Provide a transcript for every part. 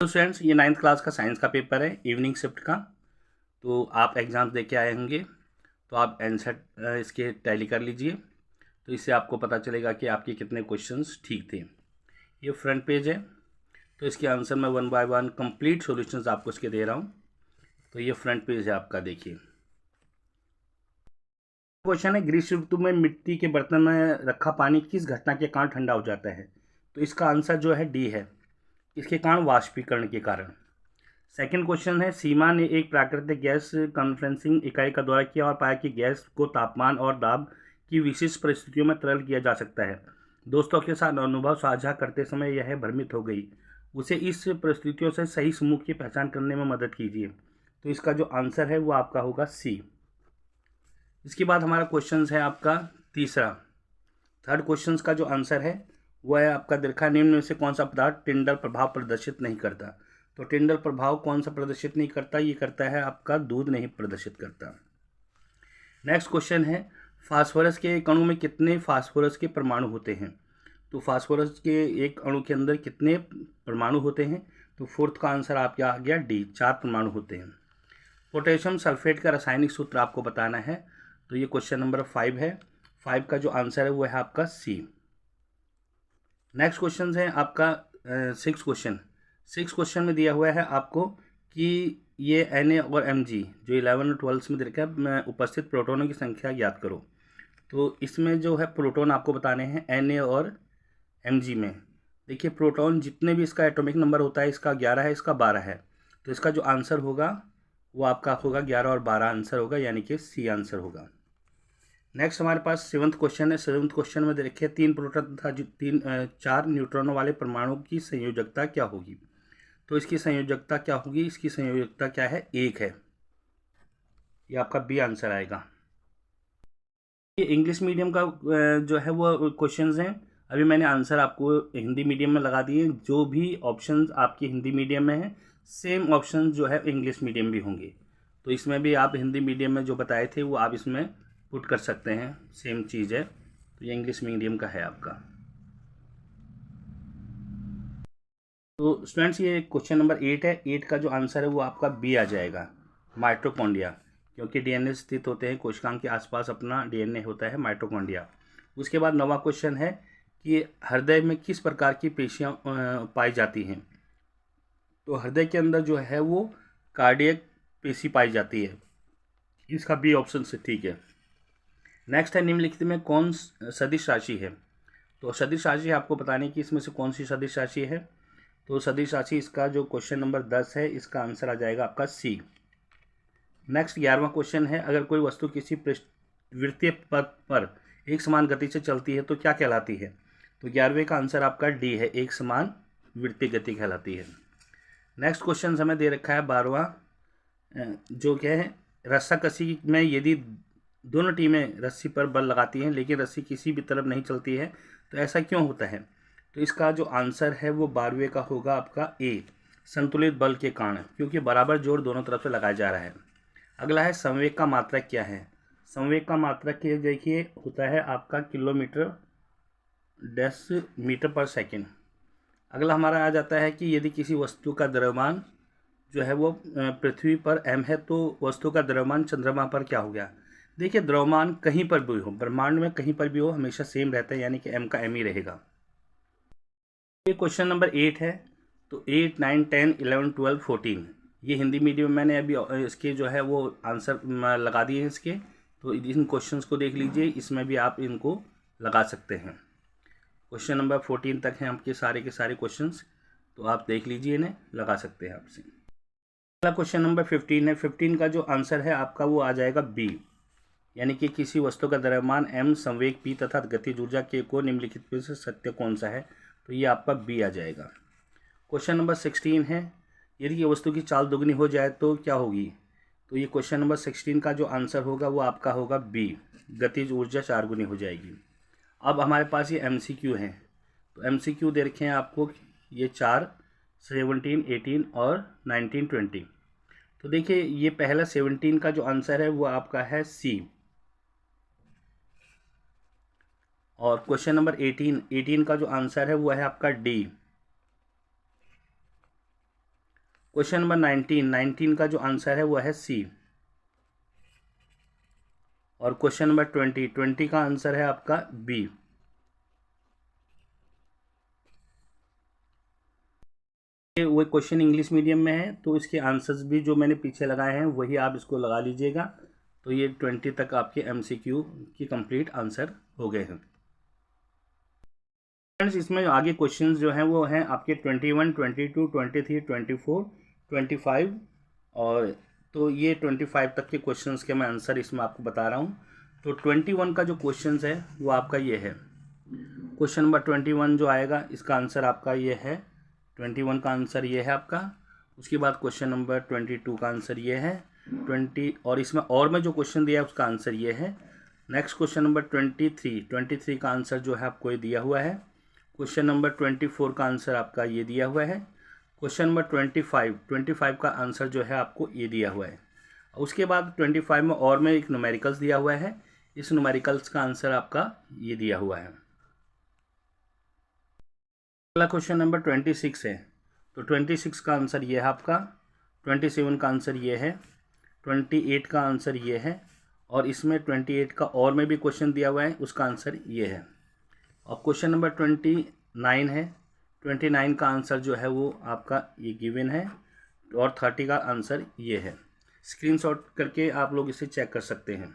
तो स्टूडेंट्स, ये 9th class का साइंस का पेपर है, इवनिंग शिफ्ट का। तो आप एग्ज़ाम दे के आए होंगे, तो आप आंसर इसके टैली कर लीजिए। तो इससे आपको पता चलेगा कि आपके कितने क्वेश्चंस ठीक थे। ये फ्रंट पेज है, तो इसके आंसर मैं 1 बाय 1 कंप्लीट सॉल्यूशंस आपको इसके दे रहा हूँ। तो ये फ्रंट पेज है आपका, देखिए। क्वेश्चन है, ग्रीष्म ऋतु में मिट्टी के बर्तन में रखा पानी किस घटना के कारण ठंडा हो जाता है? तो इसका आंसर जो है डी है, इसके कारण वाष्पीकरण के कारण। सेकेंड क्वेश्चन है, सीमा ने एक प्राकृतिक गैस कॉन्फ्रेंसिंग इकाई का दौरा किया और पाया कि गैस को तापमान और दाब की विशिष्ट परिस्थितियों में तरल किया जा सकता है। दोस्तों के साथ अनुभव साझा करते समय यह भ्रमित हो गई। उसे इस परिस्थितियों से सही समूह की पहचान करने में मदद कीजिए। तो इसका जो आंसर है वो आपका होगा सी। इसके बाद हमारा क्वेश्चन है आपका तीसरा। थर्ड क्वेश्चन का जो आंसर है वो है आपका, दीर्घा निम्न में से कौन सा पदार्थ टिंडल प्रभाव प्रदर्शित नहीं करता? तो टिंडल प्रभाव कौन सा प्रदर्शित नहीं करता? ये करता है आपका दूध नहीं प्रदर्शित करता। नेक्स्ट क्वेश्चन है, फास्फोरस के एक अणु में कितने फास्फोरस के परमाणु होते हैं? तो फास्फोरस के एक अणु के अंदर कितने परमाणु होते हैं? तो फोर्थ का आंसर आपका आ गया डी, 4 परमाणु होते हैं। पोटेशियम सल्फेट का रासायनिक सूत्र आपको बताना है। तो ये क्वेश्चन नंबर 5 है। 5 का जो आंसर है वो है आपका सी। नेक्स्ट क्वेश्चन है आपका 6 क्वेश्चन। 6 क्वेश्चन में दिया हुआ है आपको कि ये Na और Mg जो 11 और 12 में देखा है, उपस्थित प्रोटोनों की संख्या ज्ञात करो। तो इसमें जो है प्रोटोन आपको बताने हैं Na और Mg में। देखिए, प्रोटोन जितने भी इसका एटॉमिक नंबर होता है, इसका 11 है, इसका 12 है। तो इसका जो आंसर होगा वो आपका होगा 11 और 12 आंसर होगा, यानी कि सी आंसर होगा। नेक्स्ट हमारे पास 7th क्वेश्चन है। 7th क्वेश्चन में देखिए, 3 प्रोटॉन तथा 4 न्यूट्रॉनों वाले परमाणु की संयोजकता क्या होगी? तो इसकी संयोजकता क्या होगी? इसकी संयोजकता क्या है? 1 है। ये आपका बी आंसर आएगा। ये इंग्लिश मीडियम का जो है वो क्वेश्चंस हैं। अभी मैंने आंसर आपको हिंदी मीडियम में लगा दिए। जो भी ऑप्शंस आपकी हिंदी मीडियम में हैं, सेम ऑप्शंस जो है इंग्लिश मीडियम भी होंगे। तो इसमें भी आप हिंदी मीडियम में जो बताए थे वो आप इसमें पुट कर सकते हैं, सेम चीज़ है। तो ये इंग्लिश मीडियम का है आपका। तो स्टूडेंट्स, ये क्वेश्चन नंबर 8 है। 8 का जो आंसर है वो आपका बी आ जाएगा, माइटोकॉन्ड्रिया। क्योंकि डीएनए स्थित होते हैं, कोशिकाओं के आसपास अपना डीएनए होता है, माइटोकॉन्ड्रिया। उसके बाद 9वां क्वेश्चन है कि हृदय में किस प्रकार की पेशियां पाई जाती हैं? तो हृदय के अंदर जो है वो कार्डियक पेशी पाई जाती है। इसका बी ऑप्शन से ठीक है। नेक्स्ट है, निम्नलिखित में कौन सदिश राशि है? तो सदिश राशि आपको बताने की इसमें से कौन सी सदिश राशि है? तो सदिश राशि इसका जो क्वेश्चन नंबर 10 है, इसका आंसर आ जाएगा आपका सी। नेक्स्ट 11वां क्वेश्चन है, अगर कोई वस्तु किसी वृत्तीय पथ पर एक समान गति से चलती है तो क्या कहलाती है? तो 11वें का आंसर आपका डी है, एक समान वृत्तीय गति कहलाती है। नेक्स्ट क्वेश्चन हमें दे रखा है 12वां, जो क्या है, रस्साकसी में यदि दोनों टीमें रस्सी पर बल लगाती हैं लेकिन रस्सी किसी भी तरफ नहीं चलती है, तो ऐसा क्यों होता है? तो इसका जो आंसर है वो 12वें का होगा आपका ए, संतुलित बल के कारण, क्योंकि बराबर जोर दोनों तरफ से लगाया जा रहा है। अगला है, संवेग का मात्रक क्या है? संवेग का मात्रक ये देखिए होता है आपका किलोमीटर मीटर पर सेकेंड। अगला हमारा आ जाता है कि यदि किसी वस्तु का द्रव्यमान जो है वो पृथ्वी पर m है, तो वस्तु का द्रव्यमान चंद्रमा पर क्या हो गया? देखिए, द्रव्यमान कहीं पर भी हो, ब्रह्मांड में कहीं पर भी हो, हमेशा सेम रहता है, यानी कि m का m ही रहेगा। ये क्वेश्चन नंबर 8 है। तो 8, 9, 10, 11, 12, 14 ये हिंदी मीडियम मैंने अभी इसके जो है वो आंसर लगा दिए हैं इसके। तो इन क्वेश्चंस को देख लीजिए, इसमें भी आप इनको लगा सकते हैं। क्वेश्चन नंबर 14 तक हैं आपके सारे के सारे क्वेश्चंस, तो आप देख लीजिए, इन्हें लगा सकते हैं आपसे। अगला क्वेश्चन नंबर 15 है। 15 का जो आंसर है आपका वो आ जाएगा बी, यानी कि किसी वस्तु का द्रव्यमान m, संवेग p तथा गतिज ऊर्जा k को निम्नलिखित में से सत्य कौन सा है? तो ये आपका बी आ जाएगा। क्वेश्चन नंबर 16 है, यदि ये वस्तु की चाल दुगनी हो जाए तो क्या होगी? तो ये क्वेश्चन नंबर 16 का जो आंसर होगा वो आपका होगा बी, गतिज ऊर्जा 4 गुनी हो जाएगी। अब हमारे पास ये MCQ हैं। तो MCQ दे रखे हैं आपको, ये 4, 17, 18 और 19, 20। तो देखिए, ये पहला 17 का जो आंसर है वो आपका है सी। और क्वेश्चन नंबर 18 का जो आंसर है वो है आपका डी। क्वेश्चन नंबर 19 का जो आंसर है वो है सी। और क्वेश्चन नंबर 20 का आंसर है आपका बी। वो क्वेश्चन इंग्लिश मीडियम में है तो इसके आंसर्स भी जो मैंने पीछे लगाए हैं वही आप इसको लगा लीजिएगा। तो ये 20 तक आपके MCQ की कंप्लीट आंसर हो गए हैं। फ्रेंड्स इसमें आगे क्वेश्चंस जो हैं वो हैं आपके 21, 22, 23, 24, 25 और तो ये 25 तक के क्वेश्चंस के मैं आंसर इसमें आपको बता रहा हूँ। तो 21 का जो क्वेश्चंस है वो आपका ये है। क्वेश्चन नंबर 21 जो आएगा इसका आंसर आपका ये है। 21 का आंसर ये है आपका। उसके बाद क्वेश्चन नंबर 22 का आंसर ये है 20 और इसमें और में जो क्वेश्चन दिया है उसका आंसर ये है। नेक्स्ट क्वेश्चन नंबर 23 का आंसर जो है आपको ये दिया हुआ है। क्वेश्चन नंबर 24 का आंसर आपका ये दिया हुआ है। क्वेश्चन नंबर 25 का आंसर जो है आपको ये दिया हुआ है। उसके बाद 25 में और में एक न्यूमेरिकल्स दिया हुआ है। इस न्यूमेरिकल्स का आंसर आपका ये दिया हुआ है। अगला क्वेश्चन नंबर 26 है। तो 26 का आंसर ये है आपका। 27 का आंसर ये है। 28 का आंसर ये है। और इसमें 28 का और में भी क्वेश्चन दिया हुआ है उसका आंसर ये है। और क्वेश्चन नंबर 29 है। 29 का आंसर जो है वो आपका ये गिवन है। और 30 का आंसर ये है। स्क्रीनशॉट करके आप लोग इसे चेक कर सकते हैं।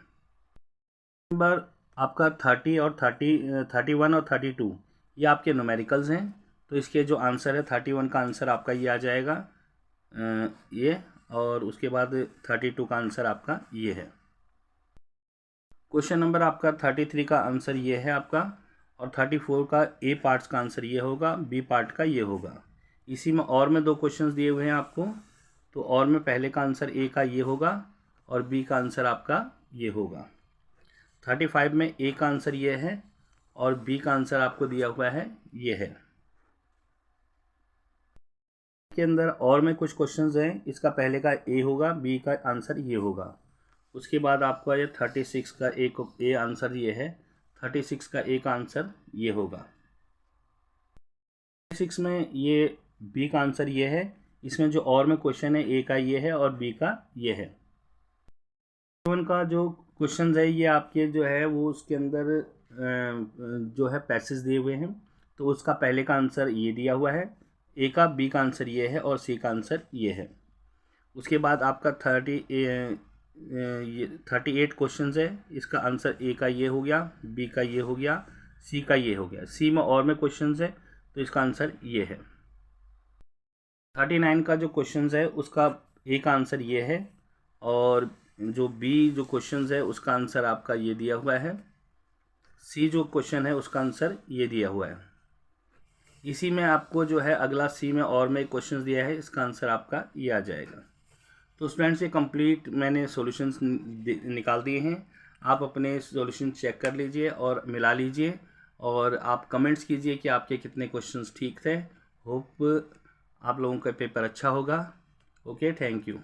नंबर आपका 30 और 31 और 32 ये आपके न्यूमेरिकल्स हैं। तो इसके जो आंसर है 31 का आंसर आपका ये आ जाएगा ये। और उसके बाद 32 का आंसर आपका ये है। क्वेश्चन नंबर आपका 33 का आंसर ये है आपका। और 34 का ए पार्ट्स का आंसर ये होगा, बी पार्ट का ये होगा। इसी में और में दो क्वेश्चंस दिए हुए हैं आपको। तो और में पहले का आंसर ए का ये होगा और बी का आंसर आपका ये होगा। 35 में ए का आंसर ये है और बी का आंसर आपको दिया हुआ है ये है। के अंदर और में कुछ क्वेश्चंस हैं। इसका पहले का ए होगा, बी का आंसर ये होगा। उसके बाद आपका ये 36 का ए आंसर ये है। 36 का ए का आंसर ये होगा। 36 में ये बी का आंसर ये है। इसमें जो और में क्वेश्चन है ए का ये है और बी का ये है। 7 का जो क्वेश्चन है ये आपके जो है वो उसके अंदर जो है पैसेज दिए हुए हैं। तो उसका पहले का आंसर ये दिया हुआ है। ए का, बी का आंसर ये है और सी का आंसर ये है। उसके बाद आपका 38 क्वेश्चन है। इसका आंसर ए का ये हो गया, बी का ये हो गया, सी का ये हो गया। सी में और में क्वेश्चन है तो इसका आंसर ये है। 39 का जो क्वेश्चन है उसका ए का आंसर ये है और जो बी जो क्वेश्चन है उसका आंसर आपका ये दिया हुआ है। सी जो क्वेश्चन है उसका आंसर ये दिया हुआ है। इसी में आपको जो है अगला सी में और में क्वेश्चन दिया है, इसका आंसर आपका ये आ जाएगा। तो स्टूडेंट्स ये कंप्लीट मैंने सॉल्यूशंस निकाल दिए हैं। आप अपने सॉल्यूशन चेक कर लीजिए और मिला लीजिए और आप कमेंट्स कीजिए कि आपके कितने क्वेश्चंस ठीक थे। होप आप लोगों का पेपर अच्छा होगा। Okay, thank you.